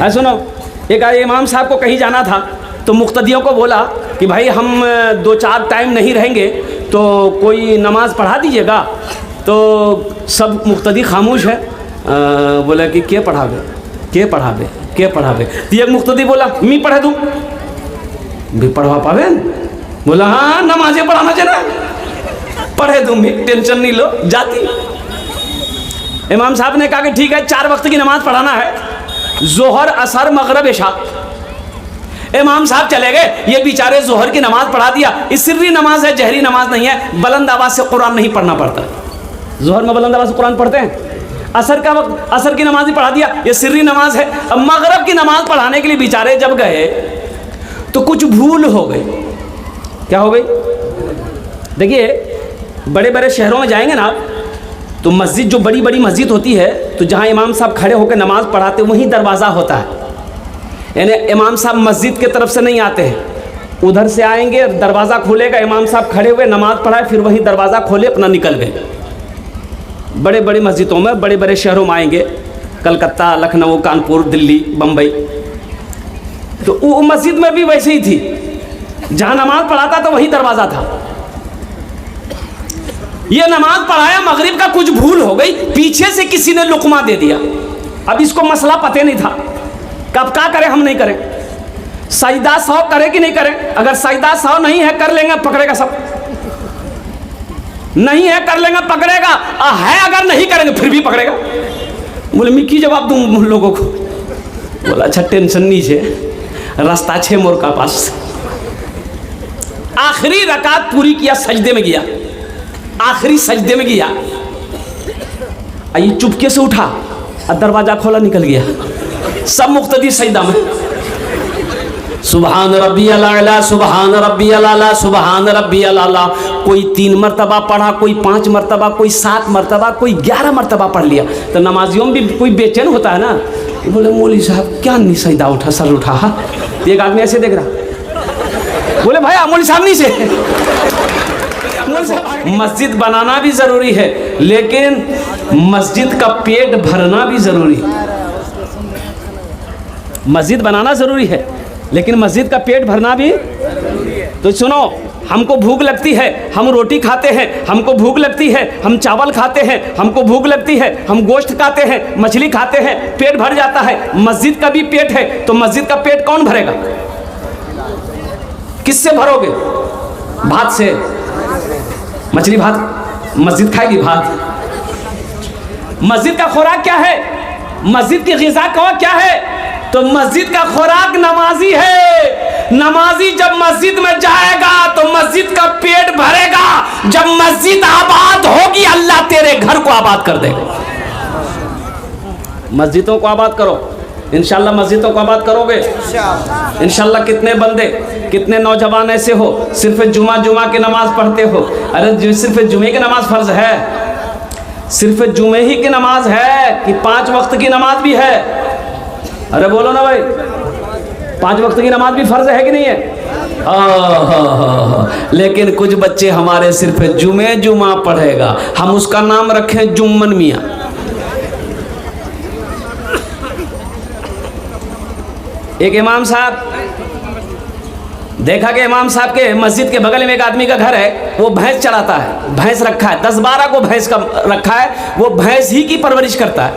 सुनो, एक इमाम साहब को कहीं जाना था तो मुक्तदियों को बोला कि भाई हम 2-4 टाइम नहीं रहेंगे तो कोई नमाज़ पढ़ा दीजिएगा। तो सब मुक्तदी खामोश है। बोला कि के पढ़ावे तो एक मुक्तदी बोला मैं पढ़ा दूँ, भी पढ़वा पावे। बोला हाँ नमाज़ें पढ़ाना चाहिए, पढ़े दूँ, टेंशन नहीं लो, जाती। इमाम साहब ने कहा कि ठीक है 4 वक्त की नमाज़ पढ़ाना है, जोहर असर मगरब इशा। इमाम साहब चले गए, ये बेचारे जोहर की नमाज़ पढ़ा दिया। इस सिर्री नमाज है, जहरी नमाज नहीं है, बुलंद आवाज़ से कुरान नहीं पढ़ना पड़ता। जोहर में बुलंद आवाज़ से कुरान पढ़ते हैं। असर का वक्त असर की नमाज ही पढ़ा दिया, ये सिर्री नमाज है। अब मगरब की नमाज पढ़ाने के लिए बेचारे जब गए तो कुछ भूल हो गई। क्या हो गई? देखिए बड़े बड़े शहरों में जाएंगे ना तो मस्जिद, जो बड़ी बड़ी मस्जिद होती है, तो जहाँ इमाम साहब खड़े होकर नमाज़ पढ़ाते वहीं दरवाज़ा होता है। यानी इमाम साहब मस्जिद की तरफ से नहीं आते हैं, उधर से आएंगे, दरवाज़ा खोलेगा, इमाम साहब खड़े हुए नमाज़ पढ़ाए, फिर वहीं दरवाज़ा खोले अपना निकल गए। बड़े बड़ी मस्जिदों में, बड़े बड़े शहरों में आएंगे, कलकत्ता, लखनऊ, कानपुर, दिल्ली, बम्बई, तो वो मस्जिद में भी वैसे ही थी, जहाँ नमाज़ पढ़ाता था वहीं दरवाज़ा था। ये नमाज पढ़ाया, मगरिब का कुछ भूल हो गई, पीछे से किसी ने लुकमा दे दिया। अब इसको मसला पता नहीं था, कब क्या करें, हम नहीं करें, सजदा 100 करे कि नहीं करें। अगर सजदा 100 नहीं है कर लेंगे, पकड़ेगा सब, नहीं है कर लेंगे, पकड़ेगा, है अगर नहीं करेंगे फिर भी पकड़ेगा। बोले मैं की जवाब दूं उन लोगों को? बोला अच्छा टेंशन नहीं है, रास्ता छे मोर का पास। आखिरी रकात पूरी किया, सजदे में गया, आखिरी सजदे में गया, ये चुपके से उठा और दरवाजा खोला, निकल गया। सब मुक्तदी सजदा में, सुबहान रब्बियल आला, सुबहान रब्बियल आला, सुबहान रब्बियल आला। कोई 3 मरतबा पढ़ा, कोई 5 मरतबा, कोई 7 मरतबा, कोई 11 मरतबा पढ़ लिया। तो नमाजियों में भी कोई बेचैन होता है ना, बोले मौली साहब क्या नहीं सजदा उठा, सर उठा। एक आदमी ऐसे देख रहा, बोले भाई मौली साहब नहीं से। मस्जिद बनाना भी ज़रूरी है, लेकिन मस्जिद का पेट भरना भी ज़रूरी है। मस्जिद बनाना ज़रूरी है, लेकिन मस्जिद का पेट भरना भी। तो सुनो, हमको भूख लगती है, हम रोटी खाते हैं, हमको भूख लगती है, हम चावल खाते हैं, हमको भूख लगती है, हम गोश्त खाते हैं, मछली खाते हैं, पेट भर जाता है। मस्जिद का भी पेट है, तो मस्जिद का पेट कौन भरेगा? किससे भरोगे? भात से। मछली भात मस्जिद खाएगी? भात। मस्जिद का खुराक क्या है? मस्जिद की ग़िज़ा क्या है? तो मस्जिद का खुराक नमाजी है। नमाजी जब मस्जिद में जाएगा तो मस्जिद का पेट भरेगा। जब मस्जिद आबाद होगी अल्लाह तेरे घर को आबाद कर देगा। मस्जिदों को आबाद करो, इंशाल्लाह मस्जिदों को आबाद करोगे इंशाल्लाह। कितने बंदे, कितने नौजवान ऐसे हो सिर्फ जुमा की नमाज पढ़ते हो। अरे सिर्फ जुमे की नमाज फर्ज है? सिर्फ जुमे ही की नमाज है कि 5 वक्त की नमाज भी है? अरे बोलो ना भाई, 5 वक्त की नमाज भी फर्ज है कि नहीं है? लेकिन कुछ बच्चे हमारे सिर्फ जुमा पढ़ेगा, हम उसका नाम रखें जुम्मन मियाँ। एक इमाम साहब, देखा कि इमाम साहब के मस्जिद के बगल में एक आदमी का घर है, वो भैंस चराता है, भैंस रखा है, 10-12 को भैंस का रखा है, वो भैंस ही की परवरिश करता है।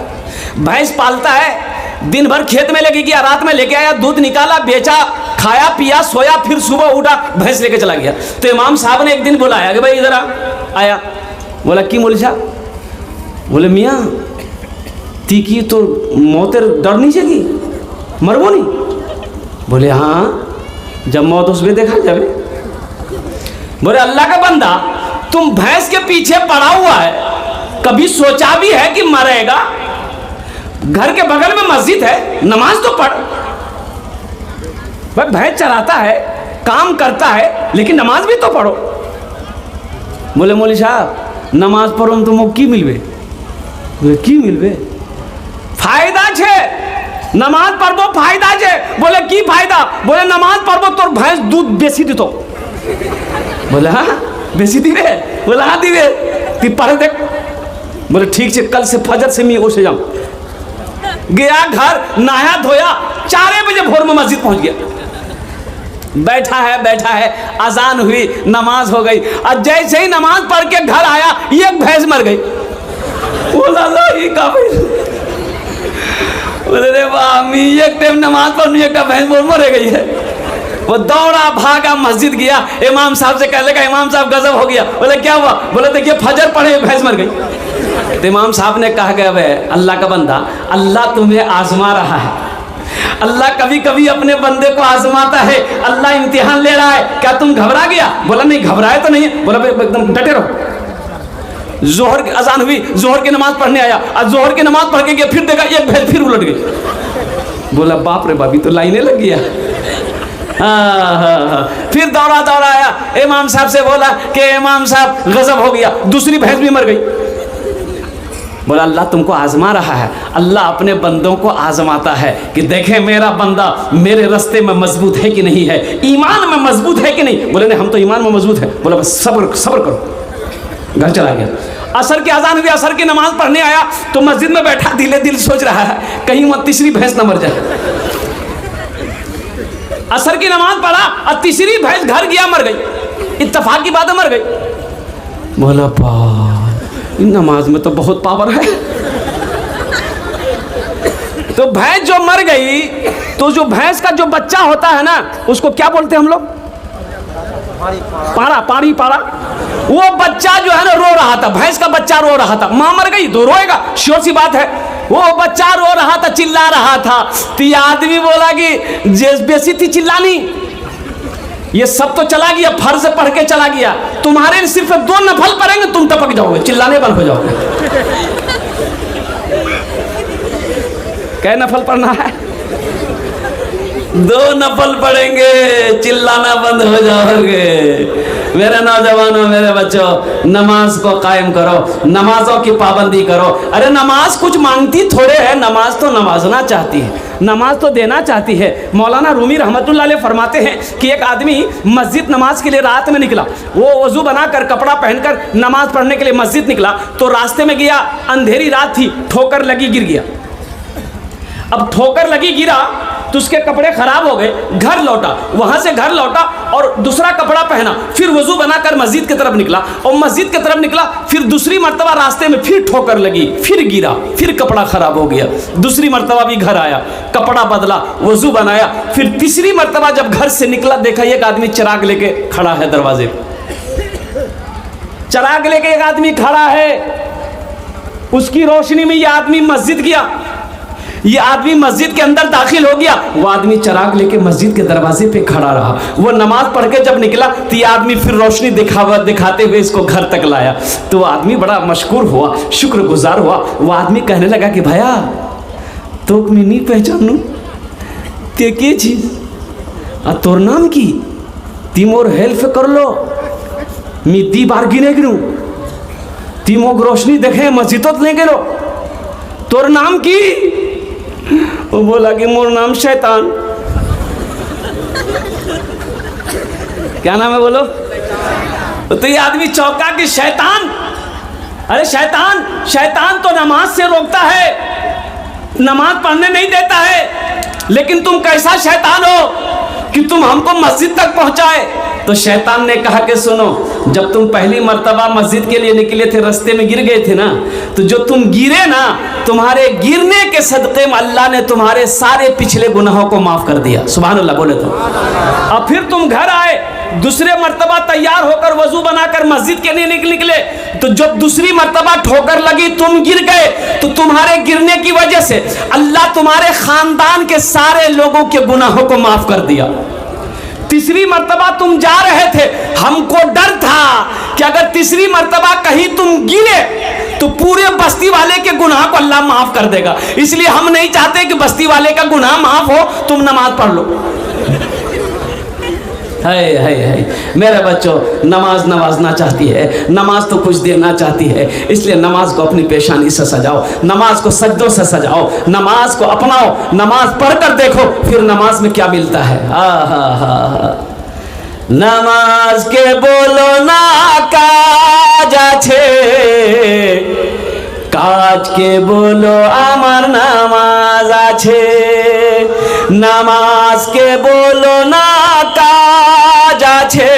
भैंस पालता है, दिन भर खेत में लेके गया, रात में लेके आया, दूध निकाला, बेचा, खाया पिया, सोया, फिर सुबह उठा भैंस लेके चला गया। तो इमाम साहब ने एक दिन बुलाया कि भाई इधर आया। बोला की मौलवी साहब? बोले मियाँ ती की तो मौतेर डर नहीं जगी, मरबो नहीं? बोले हाँ, जब मौत उसमें देखा जावे। बोले अल्लाह का बंदा, तुम भैंस के पीछे पड़ा हुआ है, कभी सोचा भी है कि मरेगा? घर के बगल में मस्जिद है, नमाज तो पढ़। भाई भैंस चराता है, काम करता है, लेकिन नमाज भी तो पढ़ो। बोले मौलवी साहब नमाज पढ़ो तो की मिलबे? बोले की मिलबे? फायदा छे, नमाज पढ़बो फायदा छे। बोले की फायदा? बोले नमाज पढ़बो तो भैंस दूध बेसी दीतो। बोले हाँ बेसी दीबे? बोले हाँ दीबे, ती पढ़ देख। बोले ठीक है, कल से फजर से मैं उसे जाऊँ। गया घर, नहाया धोया, 4 बजे भोर में मस्जिद पहुंच गया। बैठा है, अजान हुई, नमाज हो गई, और जैसे ही नमाज पढ़ के घर आया एक भैंस मर गई। बोला बोले वामी, एक टाइम नमाज पढ़नी, एक भैंस मर गई है। वो दौड़ा भागा मस्जिद गया, इमाम साहब से कहने लगा इमाम साहब गजब हो गया। बोले क्या हुआ? बोले देखिए फजर पढ़े भैंस मर गई। तो इमाम साहब ने कहा गया वे अल्लाह का बंदा, अल्लाह तुम्हें आजमा रहा है। अल्लाह कभी कभी अपने बंदे को आजमाता है, अल्लाह इम्तिहान ले रहा है। क्या तुम घबरा गया? बोला नहीं घबराए तो नहीं। बोला एकदम डटे रहो। जोहर की अजान हुई, जोहर की नमाज पढ़ने आया, और जोहर की नमाज पढ़ के गया, फिर देखा एक भैंस फिर उलट गई। बोला बाप रे बाबी तो लाइने लग गया। हाँ। फिर दौड़ा आया, इमाम साहब से बोला कि इमाम साहब गजब हो गया, दूसरी भैंस भी मर गई। बोला अल्लाह तुमको आजमा रहा है, अल्लाह अपने बंदों को आजमाता है कि देखें मेरा बंदा मेरे रास्ते में मजबूत है कि नहीं है, ईमान में मजबूत है कि नहीं। बोले नहीं हम तो ईमान में मजबूत है। बोला बस सब्र करो। घर चला गया। असर की अजान हुई, असर की नमाज पढ़ने आया तो मस्जिद में बैठा दिल सोच रहा है कहीं वह तीसरी भैंस न मर जाए। असर की नमाज पढ़ा और तीसरी भैंस घर गया, मर गई। इत्तेफाक की बात है, मर गई। बोला नमाज में तो बहुत पावर है। तो भैंस जो मर गई, तो जो भैंस का जो बच्चा होता है ना, उसको क्या बोलते हैं हम लोग? पाड़ा। वो बच्चा जो है ना रो रहा था, भैंस का बच्चा रो रहा था। मां मर गई तो रोएगा, श्योर सी बात है। वो बच्चा रो रहा था, चिल्ला रहा था। तो ये आदमी बोला कि बेसी थी चिल्लानी, ये सब तो चला गया, फर्ज पढ़ के चला गया, तुम्हारे सिर्फ 2 नफल पढ़ेंगे तुम टपक जाओगे, चिल्लाने बंद हो जाओगे। क्या नफल पढ़ना है? 2 नफल पढ़ेंगे, चिल्लाना बंद हो जाओगे। मेरे नौजवानों, मेरे बच्चों, नमाज को कायम करो, नमाजों की पाबंदी करो। अरे नमाज कुछ मांगती थोड़े है, नमाज तो नवाजना चाहती है, नमाज तो देना चाहती है। मौलाना रूमी रहमतुल्लाह अलैह फरमाते हैं कि एक आदमी मस्जिद नमाज के लिए रात में निकला। वो वजू बनाकर कपड़ा पहनकर नमाज पढ़ने के लिए मस्जिद निकला, तो रास्ते में गया, अंधेरी रात थी, ठोकर लगी, गिर गया। अब ठोकर लगी, गिरा तो उसके कपड़े खराब हो गए। घर लौटा, वहां से घर लौटा और दूसरा कपड़ा पहना, फिर वजू बनाकर मस्जिद की तरफ निकला, और मस्जिद की तरफ निकला, फिर दूसरी मर्तबा रास्ते में फिर ठोकर लगी, फिर गिरा, फिर कपड़ा खराब हो गया। दूसरी मर्तबा भी घर आया, कपड़ा बदला, वजू बनाया, फिर तीसरी मर्तबा जब घर से निकला, देखा एक आदमी चिराग लेके खड़ा है दरवाजे पे। चिराग लेके एक आदमी खड़ा है, उसकी रोशनी में यह आदमी मस्जिद गया। ये आदमी मस्जिद के अंदर दाखिल हो गया, वो आदमी चिराग लेके मस्जिद के दरवाजे पे खड़ा रहा। वो नमाज पढ़ के जब निकला तो ये आदमी फिर रोशनी दिखाते हुए इसको घर तक लाया। तो वो आदमी बड़ा मशकूर हुआ, शुक्रगुजार हुआ। वो आदमी कहने लगा कि भैया तो मैं नहीं पहचानू ते के चीज आ तोर नाम की, ती मोर हेल्प कर लो, मी दी बार गिने गिनू, ती मोग रोशनी देखे मस्जिदों ले गेलो, तोर नाम की? वो बोला कि मोर नाम शैतान। क्या नाम है बोलो? तो ये आदमी चौंका कि शैतान? अरे शैतान तो नमाज से रोकता है, नमाज पढ़ने नहीं देता है, लेकिन तुम कैसा शैतान हो कि तुम हमको मस्जिद तक पहुंचाए? तो शैतान ने कहा कि सुनो, जब तुम पहली मर्तबा मस्जिद के लिए निकले थे, रास्ते में गिर गए थे ना, तो जो तुम गिरे ना, तुम्हारे गिरने के सदक़े में अल्लाह ने तुम्हारे सारे पिछले गुनाहों को माफ कर दिया। सुभान अल्लाह बोले तो। अब फिर तुम घर आए, दूसरे मर्तबा तैयार होकर वजू बनाकर मस्जिद के लिए निकले, तो जब दूसरी मर्तबा ठोकर लगी, तुम गिर गए, तो तुम्हारे गिरने की वजह से अल्लाह तुम्हारे खानदान के सारे लोगों के गुनाहों को माफ कर दिया। तीसरी मर्तबा तुम जा रहे थे, हमको डर था कि अगर तीसरी मर्तबा कहीं तुम गिरे तो पूरे बस्ती वाले के गुनाह को अल्लाह माफ कर देगा, इसलिए हम नहीं चाहते कि बस्ती वाले का गुनाह माफ हो, तुम नमाज पढ़ लो। है मेरे बच्चों, नमाज नवाजना चाहती है, नमाज तो कुछ देना चाहती है, इसलिए नमाज को अपनी पेशानी से सजाओ, नमाज को सजदों से सजाओ, नमाज को अपनाओ, नमाज पढ़कर देखो फिर नमाज में क्या मिलता है। नमाज के बोलो ना काज आछे, काज के बोलो आमार नामाज आछे, নামাজ কে বলো না কাজ আছে,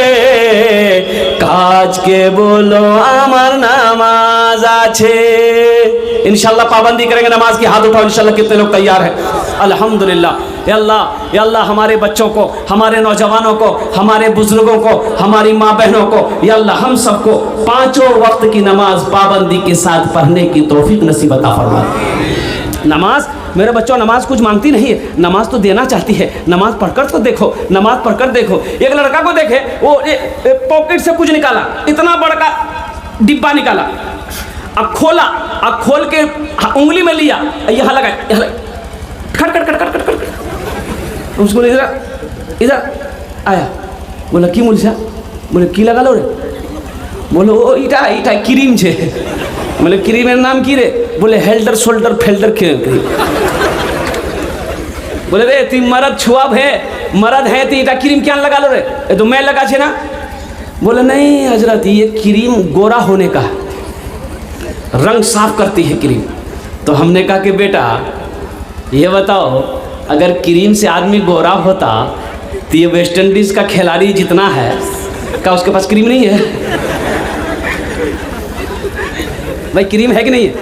কাজ কে বলো আমার নামাজ আছে। इंशाल्लाह पाबंदी करेंगे नमाज की। हाथ उठाओ इंशाल्लाह। कितने लोग तैयार हैं? अल्हम्दुलिल्लाह। या अल्लाह हमारे बच्चों को, हमारे नौजवानों को, हमारे बुजुर्गों को, हमारी माँ बहनों को, या अल्लाह हम सबको पांचों वक्त की नमाज पाबंदी के साथ पढ़ने की तौफीक नसीब अता फरमा। नमाज मेरे बच्चों, नमाज कुछ मांगती नहीं है, नमाज तो देना चाहती है। नमाज पढ़कर तो देखो, नमाज पढ़कर देखो। एक लड़का को देखे, वो पॉकेट से कुछ निकाला, इतना बड़ा डिब्बा निकाला, अब खोला, अब खोल के उंगली में लिया, यहाँ लगा, खट खट खट खट खट खट। उसको इधर इधर आया, बोला की मुझे, बोले की लगा लो रे, बोलो ओ इटा इटा क्रीम छे, बोले क्रीमेर नाम की रे, बोले हेल्डर शोल्डर फेल्डर क्रीम। बोले रे तुम मरद छुआ है, मरद है तो इटा क्रीम क्या लगा लो रे, ये तो मैं लगा छे ना। बोले नहीं हजरत, ये क्रीम गोरा होने का, रंग साफ करती है क्रीम। तो हमने कहा कि बेटा ये बताओ, अगर क्रीम से आदमी गोरा होता तो ये वेस्ट इंडीज का खिलाड़ी जितना है, क्या उसके पास क्रीम नहीं है? भाई क्रीम है कि नहीं है?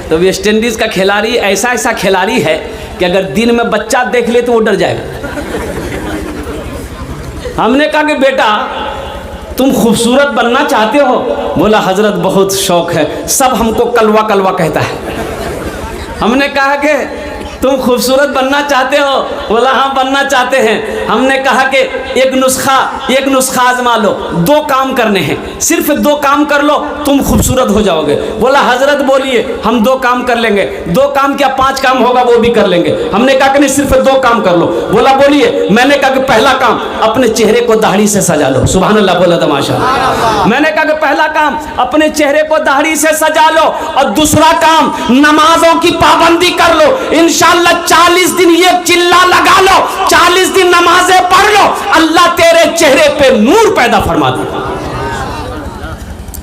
तो वेस्ट इंडीज का खिलाड़ी ऐसा ऐसा खिलाड़ी है कि अगर दिन में बच्चा देख ले तो वो डर जाएगा। हमने कहा कि बेटा तुम खूबसूरत बनना चाहते हो? बोला हजरत बहुत शौक है, सब हमको कलवा कलवा कहता है। हमने कहा कि तुम खूबसूरत बनना चाहते हो? बोला हाँ बनना चाहते हैं। हमने कहा कि एक नुस्खा आजमा लो, 2 काम करने हैं, सिर्फ 2 काम कर लो तुम खूबसूरत हो जाओगे। बोला हजरत बोलिए, हम 2 काम कर लेंगे। 2 काम क्या 5 काम होगा वो भी कर लेंगे। हमने कहा कि नहीं सिर्फ 2 काम कर लो। बोला बोलिए। मैंने कहा कि पहला काम अपने चेहरे को दाढ़ी से सजा लो। सुभान अल्लाह बोला था माशाअल्लाह। मैंने कहा कि पहला काम अपने चेहरे को दाढ़ी से सजा लो, और दूसरा काम नमाजों की पाबंदी कर लो। इंशाअल्लाह 40 दिन ये चिल्ला लगा लो, 40 दिन नमाजें पढ़ लो, अल्लाह तेरे चेहरे पे नूर पैदा फरमा देगा।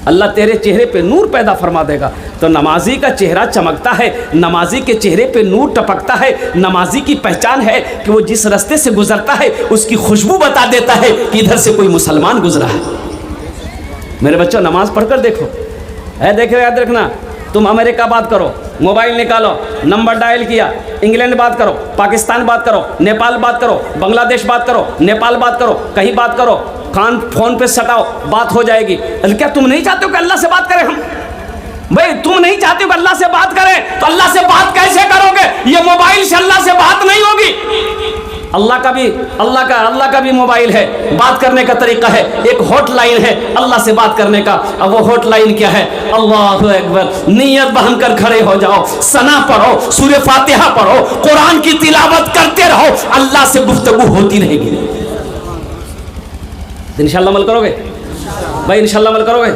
अल्लाह तेरे चेहरे पे नूर पैदा फरमा देगा। तो नमाजी का चेहरा चमकता है, नमाजी के चेहरे पे नूर टपकता है। नमाजी की पहचान है कि वो जिस रास्ते से गुजरता है उसकी खुशबू बता देता है कि इधर से कोई मुसलमान गुजरा है। मेरे बच्चों नमाज पढ़कर देखो। है देख रहे, याद रखना, तुम अमेरिका बात करो, मोबाइल निकालो, नंबर डायल किया, इंग्लैंड बात करो, पाकिस्तान बात करो, नेपाल बात करो, बांग्लादेश बात करो, नेपाल बात करो, कहीं बात करो, कान फोन पे सटाओ, बात हो जाएगी। क्या तुम नहीं चाहते हो कि अल्लाह से बात करें हम? भाई तुम नहीं चाहते हो कि अल्लाह से बात करें तो अल्लाह से बात कैसे करोगे? ये मोबाइल से अल्लाह से बात नहीं होगी। अल्लाह का भी मोबाइल है, बात करने का तरीका है, एक हॉटलाइन है अल्लाह से बात करने का। अब वो हॉटलाइन क्या है? अल्लाहु अकबर। नियत बहन कर खड़े हो जाओ, सना पढ़ो, सूरह फातिहा पढ़ो, कुरान की तिलावत करते रहो, अल्लाह से गुफ्तगू होती रहेगी। इंशाल्लाह अमल करोगे भाई? इंशाल्लाह अमल करोगे?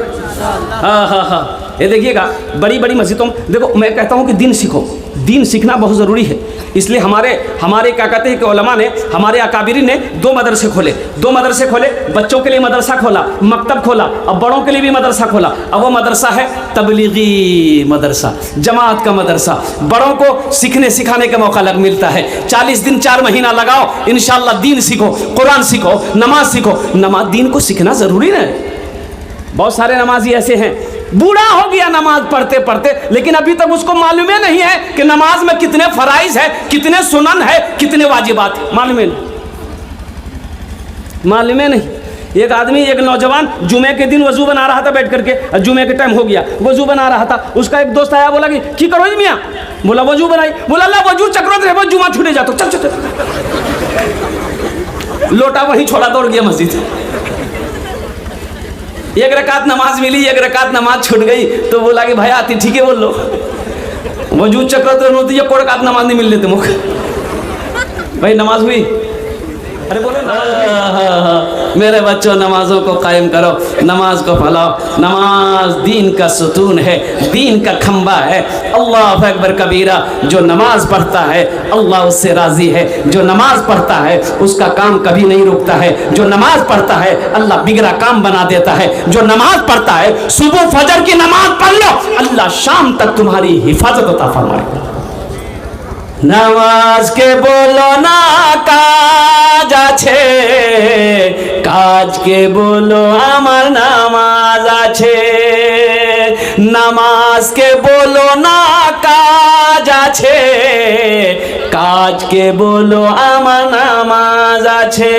हाँ। ये देखिएगा, बड़ी बड़ी मस्जिदों में देखो, मैं कहता हूँ कि दीन सीखो, दीन सीखना बहुत ज़रूरी है। इसलिए हमारे क्या कहते हैं कि उलमा ने, हमारे अकाबिरीन ने 2 मदरसे खोले, बच्चों के लिए मदरसा खोला, मकतब खोला, अब बड़ों के लिए भी मदरसा खोला। अब वो मदरसा है तबलीगी मदरसा, जमात का मदरसा। बड़ों को सीखने सिखाने का मौका मिलता है। 40 दिन 4 महीना लगाओ, इंशाअल्लाह दीन सीखो, कुरान सीखो, नमाज सीखो। दीन को सीखना ज़रूरी है। बहुत सारे नमाजी ऐसे हैं, बूढ़ा हो गया नमाज पढ़ते पढ़ते, लेकिन अभी तक उसको मालूम ही नहीं है कि नमाज में कितने फराइज है, कितने सुनन है, कितने वाजिबात, मालूम नहीं। एक आदमी, एक नौजवान जुमे के दिन वजू बना रहा था बैठ करके, जुमे के टाइम हो गया, वजू बना रहा था। उसका एक दोस्त आया, बोला कि करो जी मियाँ? बोला वजू बनाई। बोला अल्लाह वजू चक्रों रहे, जुमा छूटे जातो, चल चल। लोटा वहीं छोड़ा, दौड़ गया मस्जिद। एक रकात नमाज मिली, एक रकात नमाज छूट गई, तो बोला कि भाई आती ठीक है बोल लो, वजूद चक्र तो ये कोई रकात नमाज नहीं मिल रही तुमको। भाई नमाज हुई? अरे बोलो ना। मेरे बच्चों नमाजों को कायम करो, नमाज को फैलाओ। नमाज दीन का सुतून है, दीन का खंबा है। अल्लाह अकबर कबीरा। जो नमाज पढ़ता है अल्लाह उससे राजी है, जो नमाज पढ़ता है उसका काम कभी नहीं रुकता है। जो नमाज पढ़ता है अल्लाह बिगड़ा काम बना देता है। जो नमाज पढ़ता है, सुबह फजर की नमाज पढ़ लो, अल्लाह शाम तक तुम्हारी हिफाजत अता फरमाएगा। नमाज के बोलो ना কাজকে বলো আমার নামাজ আছে, নামাজকে বলো না কাজ আছে, কাজকে বলো আমার নামাজ আছে।